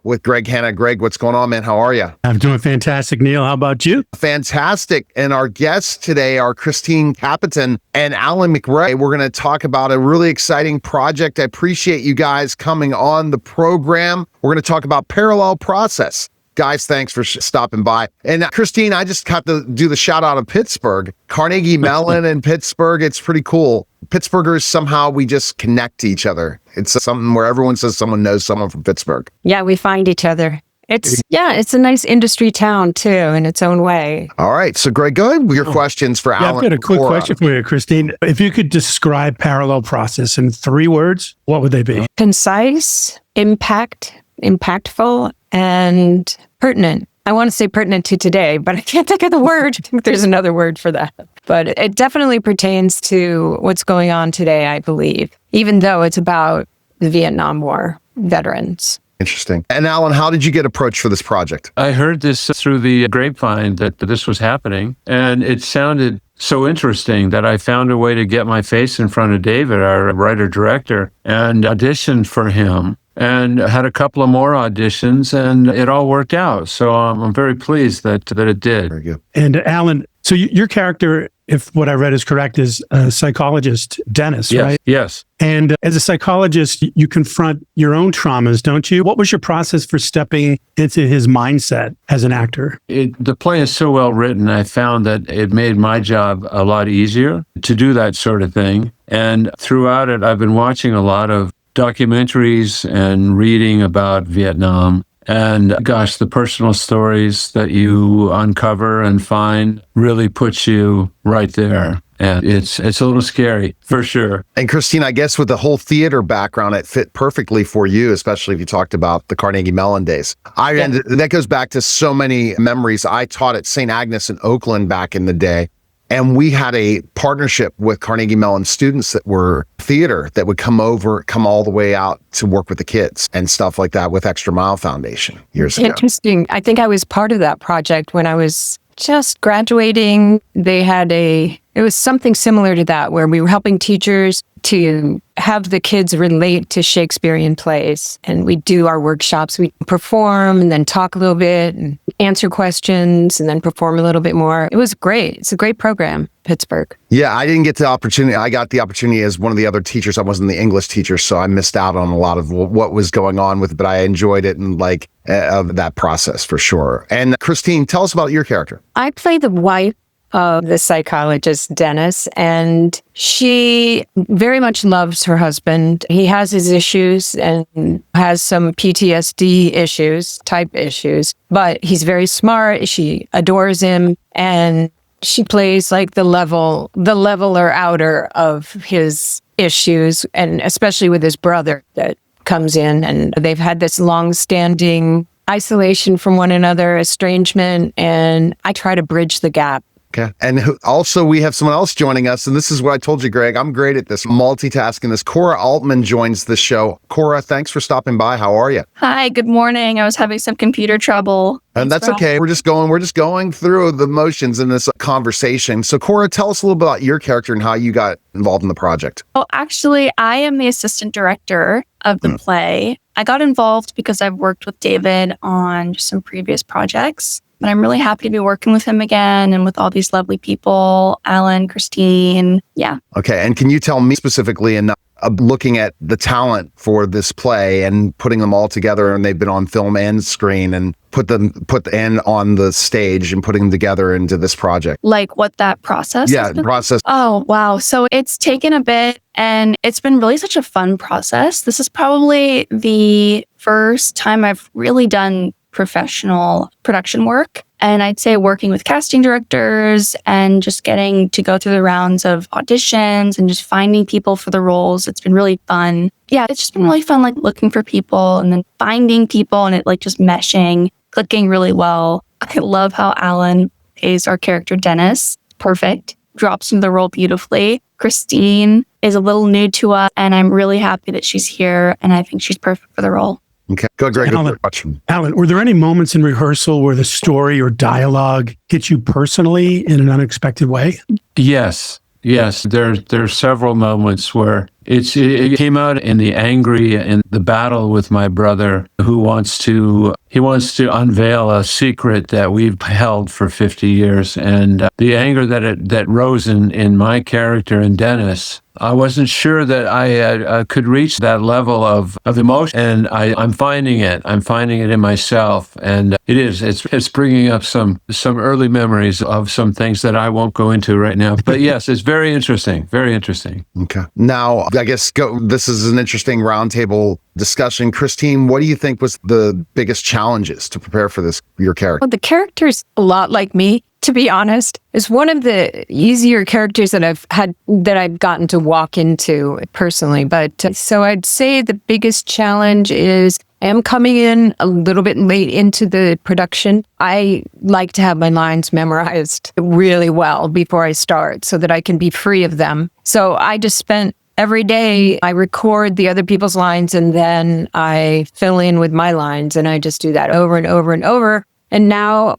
with Greg Hanna. Greg, what's going on, man? How are you? I'm doing fantastic, Neil. How about you? Fantastic. And our guests today are Christine Capitan and Alan McRae. We're going to talk about a really exciting project. I appreciate you guys coming on the program. We're going to talk about parallel process. Guys, thanks for stopping by. And Christine, I just got to do the shout out of Pittsburgh. Carnegie Mellon in Pittsburgh. It's pretty cool. Pittsburghers, somehow we just connect to each other. It's something where everyone says someone knows someone from Pittsburgh. Yeah, we find each other. It's a nice industry town too, in its own way. All right. So Greg, go ahead with your questions for Alan. I've got a quick question for you, Christine. If you could describe parallel process in 3 words, what would they be? Concise, impactful, and pertinent. I want to say pertinent to today, but I can't think of the word. I think there's another word for that. But it definitely pertains to what's going on today, I believe, even though it's about the Vietnam War veterans. Interesting. And Alan, how did you get approached for this project? I heard this through the grapevine that this was happening, and it sounded so interesting that I found a way to get my face in front of David, our writer-director, and auditioned for him. And had a couple of more auditions, and it all worked out. So I'm very pleased that it did. Very good. And Alan, so your character, if what I read is correct, is a psychologist, Dennis, Yes, right? yes. And as a psychologist, you confront your own traumas, don't you? What was your process for stepping into his mindset as an actor? The play is so well written, I found that it made my job a lot easier to do that sort of thing. And throughout it, I've been watching a lot of documentaries and reading about Vietnam. And gosh, the personal stories that you uncover and find really puts you right there. And it's a little scary, for sure. And Christine, I guess with the whole theater background, it fit perfectly for you, especially if you talked about the Carnegie Mellon days. That goes back to so many memories. I taught at St. Agnes in Oakland back in the day. And we had a partnership with Carnegie Mellon students that were theater that would come all the way out to work with the kids and stuff like that with Extra Mile Foundation years ago. Interesting. I think I was part of that project when I was just graduating. It was something similar to that where we were helping teachers to have the kids relate to Shakespearean plays. And we do our workshops. We perform and then talk a little bit and answer questions and then perform a little bit more. It was great. It's a great program, Pittsburgh. Yeah, I didn't get the opportunity. I got the opportunity as one of the other teachers. I wasn't the English teacher, so I missed out on a lot of what was going on with it, but I enjoyed it and of that process for sure. And Christine, tell us about your character. I play the wife of the psychologist, Dennis, and she very much loves her husband. He has his issues and has some PTSD type issues, but he's very smart. She adores him, and she plays like the leveler outer of his issues, and especially with his brother that comes in, and they've had this long-standing isolation from one another, estrangement, and I try to bridge the gap. Okay. And also we have someone else joining us. And this is what I told you, Greg. I'm great at this multitasking. This Cora Altman joins the show. Cora, thanks for stopping by. How are you? Hi, good morning. I was having some computer trouble. And that's okay. We're just going through the motions in this conversation. So Cora, tell us a little bit about your character and how you got involved in the project. Oh, actually, I am the assistant director of the play. I got involved because I've worked with David on some previous projects. But I'm really happy to be working with him again and with all these lovely people, Alan, Christine. Yeah. Okay. And can you tell me specifically, and looking at the talent for this play and putting them all together, and they've been on film and screen, and put the end on the stage and putting them together into this project? Like what that process Yeah, the process. Oh, wow. So it's taken a bit, and it's been really such a fun process. This is probably the first time I've really done professional production work. And I'd say working with casting directors and just getting to go through the rounds of auditions and just finding people for the roles. It's been really fun. Yeah, it's just been really fun, like looking for people and then finding people and it like just meshing, clicking really well. I love how Alan plays our character Dennis. Perfect. Drops into the role beautifully. Christine is a little new to us and I'm really happy that she's here and I think she's perfect for the role. Okay. Go, Greg. Alan, were there any moments in rehearsal where the story or dialogue hit you personally in an unexpected way? Yes. There's several moments where It came out in the angry and the battle with my brother who wants to unveil a secret that we've held for 50 years. And the anger that rose in my character and Dennis, I wasn't sure that I could reach that level of emotion, and I'm finding it. I'm finding it in myself, and it's bringing up some early memories of some things that I won't go into right now. But yes, it's very interesting. Very interesting. Okay. Now, I guess this is an interesting roundtable discussion. Christine, what do you think was the biggest challenges to prepare for your character? Well, the character's a lot like me, to be honest. It's one of the easier characters that I've gotten to walk into personally. But so I'd say the biggest challenge is I am coming in a little bit late into the production. I like to have my lines memorized really well before I start so that I can be free of them. So I just spent every day, I record the other people's lines and then I fill in with my lines, and I just do that over and over and over. And now's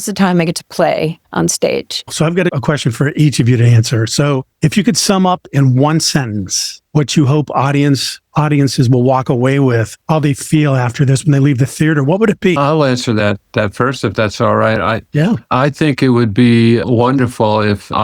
the time I get to play on stage. So I've got a question for each of you to answer. So if you could sum up in one sentence what you hope audiences will walk away with, how they feel after this when they leave the theater, what would it be? I'll answer that first, if that's all right. Yeah. I think it would be wonderful if the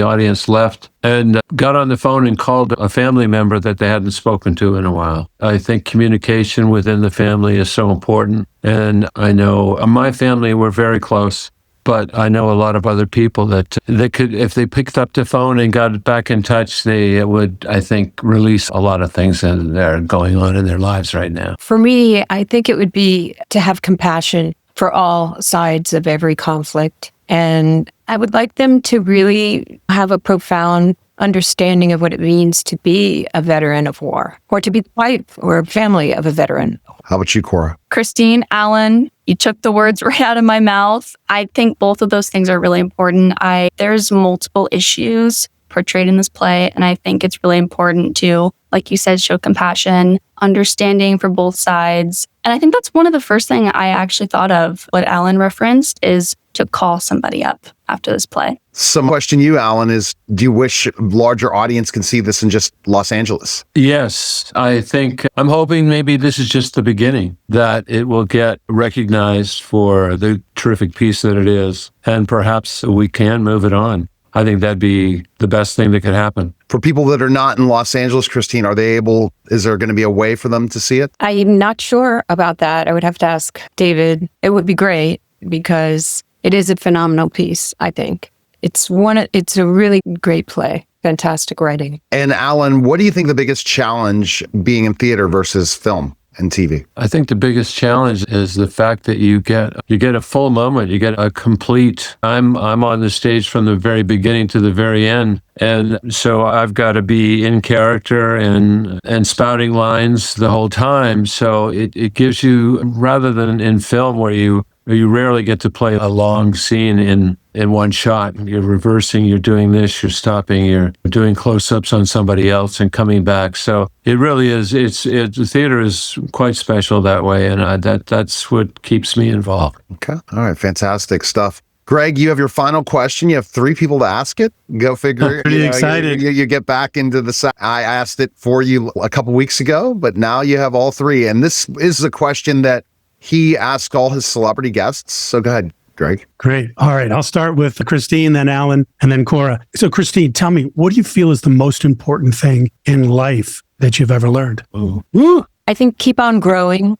audience left and got on the phone and called a family member that they hadn't spoken to in a while. I think communication within the family is so important. And I know my family, we're very close. But I know a lot of other people that they could, if they picked up the phone and got back in touch, they would, I think, release a lot of things that are going on in their lives right now. For me, I think it would be to have compassion for all sides of every conflict. And I would like them to really have a profound understanding of what it means to be a veteran of war, or to be the wife or family of a veteran. How about you, Cora? Christine, Alan, you took the words right out of my mouth. I think both of those things are really important. There's multiple issues portrayed in this play, and I think it's really important to, like you said, show compassion, understanding for both sides. And I think that's one of the first thing I actually thought of, what Alan referenced, is to call somebody up after this play. Some question you, Alan, is do you wish a larger audience can see this in just Los Angeles? Yes, I'm hoping maybe this is just the beginning, that it will get recognized for the terrific piece that it is, and perhaps we can move it on. I think that'd be the best thing that could happen. For people that are not in Los Angeles, Christine, is there going to be a way for them to see it? I'm not sure about that. I would have to ask David. It would be great because it is a phenomenal piece, I think. It's a really great play. Fantastic writing. And Alan, what do you think the biggest challenge being in theater versus film and TV? I think the biggest challenge is the fact that you get a full moment, you get a complete, I'm on the stage from the very beginning to the very end. And so I've got to be in character and spouting lines the whole time. So it gives you, rather than in film where you rarely get to play a long scene in one shot. You're reversing, you're doing this, you're stopping, you're doing close-ups on somebody else and coming back. So it really is, the theater is quite special that way, and that's what keeps me involved. Okay. All right. Fantastic stuff. Greg, you have your final question. You have 3 people to ask it. Go figure. Pretty excited. You get back into I asked it for you a couple weeks ago, but now you have all 3. And this is a question that he asked all his celebrity guests. So go ahead, Greg. Great. All right. I'll start with Christine, then Alan, and then Cora. So Christine, tell me, what do you feel is the most important thing in life that you've ever learned? Ooh. I think keep on growing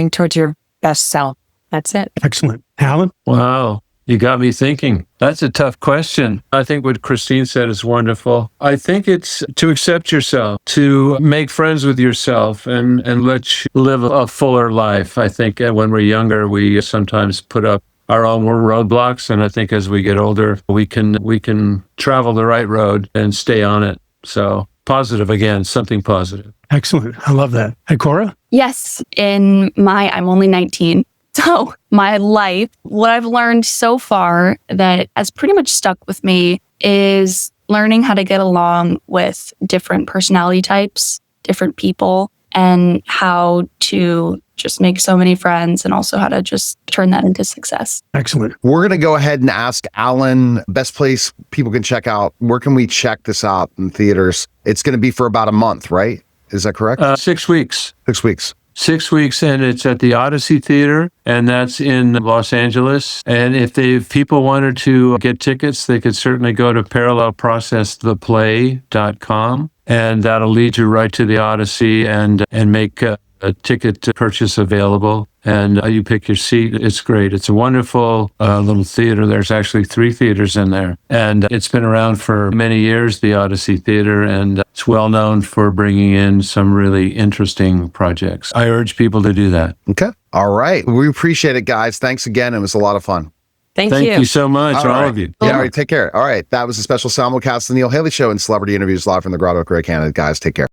towards your best self. That's it. Excellent. Alan? Wow. You got me thinking. That's a tough question. I think what Christine said is wonderful. I think it's to accept yourself, to make friends with yourself and let you live a fuller life. I think when we're younger, we sometimes put up our own roadblocks. And I think as we get older, we can travel the right road and stay on it. So positive again, something positive. Excellent. I love that. Hey, Cora? Yes, I'm only 19. So my life, what I've learned so far that has pretty much stuck with me is learning how to get along with different personality types, different people, and how to just make so many friends and also how to just turn that into success. Excellent. We're going to go ahead and ask Alan, best place people can check out. Where can we check this out in theaters? It's going to be for about a month, right? Is that correct? 6 weeks. 6 weeks. 6 weeks, and it's at the Odyssey Theatre, and that's in Los Angeles. And if people wanted to get tickets, they could certainly go to parallelprocesstheplay.com, and that'll lead you right to the Odyssey and make a ticket purchase available. And you pick your seat. It's great. It's a wonderful little theater. There's actually 3 theaters in there. And it's been around for many years, the Odyssey Theatre, and it's well known for bringing in some really interesting projects. I urge people to do that. Okay. All right. We appreciate it, guys. Thanks again. It was a lot of fun. Thank Thank you. you so much, all of you. Yeah, all right. Take care. All right. That was a special simulcast of the Neil Haley Show and celebrity interviews live from the Grotto of Canada. Guys, take care.